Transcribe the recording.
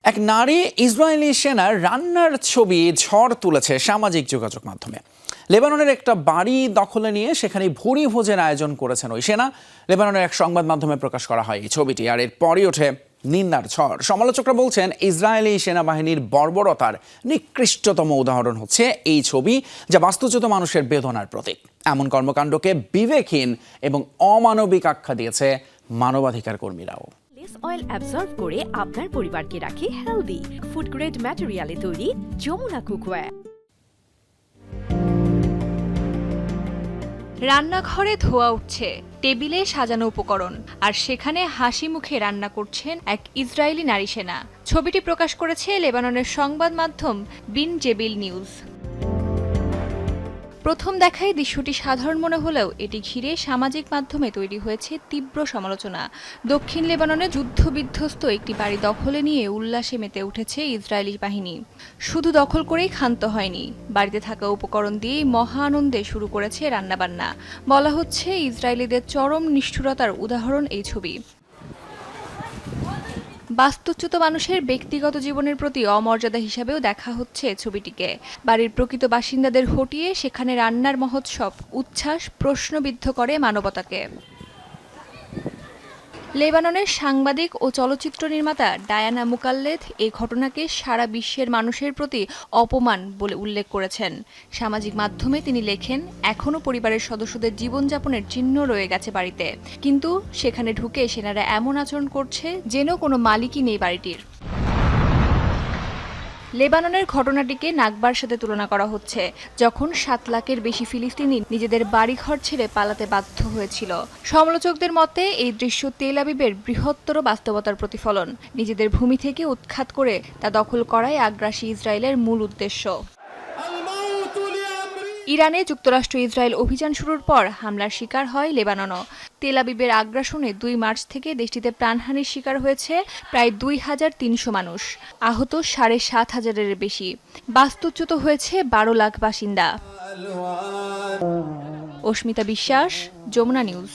এক নারী ইসরায়েলি সেনার রান্নার ছবি ঝড় তুলেছে সামাজিক যোগাযোগ মাধ্যমে। লেবাননের একটা বাড়ি দখলে নিয়ে সেখানে ভুরি ভোজের আয়োজন করেছেন ওই সেনা। লেবাননের এক সংবাদ মাধ্যমে প্রকাশ করা হয় এই ছবিটি, আর এরপরই ওঠে নিন্দার ঝড়। সমালোচকরা বলছেন ইসরায়েলি সেনাবাহিনীর বর্বরতার নিকৃষ্টতম উদাহরণ হচ্ছে এই ছবি, যা বাস্তুচ্যুত মানুষের বেদনার প্রতীক। এমন কর্মকাণ্ডকে বিবেকহীন এবং অমানবিক আখ্যা দিয়েছে মানবাধিকার কর্মীরাও। লেস অয়েল অ্যাবজর্ব করে আপনার পরিবারকে রাখে হেলদি। ফুড গ্রেড ম্যাটেরিয়ালে তৈরি যমুনা কুকওয়্যার। রান্নাঘরে ধোয়া উঠছে, টেবিলে সাজানো উপকরণ, আর সেখানে হাসি মুখে রান্না করছেন এক ইসরায়েলি নারী সেনা। ছবিটি প্রকাশ করেছে লেবাননের সংবাদ মাধ্যম বিন জেবিল নিউজ। প্রথম দেখায় দৃশ্যটি সাধারণ মনে হলেও এটি ঘিরে সামাজিক মাধ্যমে তৈরি হয়েছে তীব্র সমালোচনা। দক্ষিণ লেবাননে যুদ্ধবিধ্বস্ত একটি বাড়ি দখলে নিয়ে উল্লাসে মেতে উঠেছে ইসরায়েলি বাহিনী। শুধু দখল করেই ক্ষান্ত হয়নি, বাড়িতে থাকা উপকরণ দিয়েই মহা আনন্দে শুরু করেছে রান্নাবান্না। বলা হচ্ছে ইসরায়েলিদের চরম নিষ্ঠুরতার উদাহরণ এই ছবি। বাস্তুচ্যুত মানুষের ব্যক্তিগত জীবনের প্রতি অমর্যাদা হিসাবেও দেখা হচ্ছে ছবিটিকে। বাড়ির প্রকৃত বাসিন্দাদের হটিয়ে সেখানে রান্নার মহোৎসব, উচ্ছ্বাস প্রশ্নবিদ্ধ করে মানবতাকে। লেবাননের সাংবাদিক ও চলচ্চিত্র নির্মাতা ডায়ানা মুকাল্লেদ এই ঘটনাকে সারা বিশ্বের মানুষের প্রতি অপমান বলে উল্লেখ করেছেন। সামাজিক মাধ্যমে তিনি লেখেন, এখনও পরিবারের সদস্যদের জীবনযাপনের চিহ্ন রয়ে গেছে বাড়িতে, কিন্তু সেখানে ঢুকে সেনারা এমন আচরণ করছে যেন কোনো মালিকই নেই বাড়িটির। লেবাননের ঘটনাটিকে নাকবার সাথে তুলনা করা হচ্ছে, যখন 7 লাখের বেশি ফিলিস্তিনি নিজেদের বাড়িঘর ছেড়ে পালাতে বাধ্য হয়েছিল। সমালোচকদের মতে এই দৃশ্য তেল আবিবের বৃহত্তর বাস্তবতার প্রতিফলন। নিজেদের ভূমি থেকে উৎখাত করে তা দখল করাই আগ্রাসী ইসরায়েলের মূল উদ্দেশ্য। ইরানে যুক্তরাষ্ট্র ইসরায়েল অভিযান শুরুর পর হামলার শিকার হয় লেবাননও। তেল আবিবের আগ্রাসনে 2 মার্চ থেকে দেশটিতে প্রাণহানির শিকার হয়েছে প্রায় 2300 মানুষ, আহত 7500-এর বেশি। বাস্তুচ্যুত হয়েছে 12 লাখ বাসিন্দা। অস্মিতা বিশ্বাস, যমুনা নিউজ।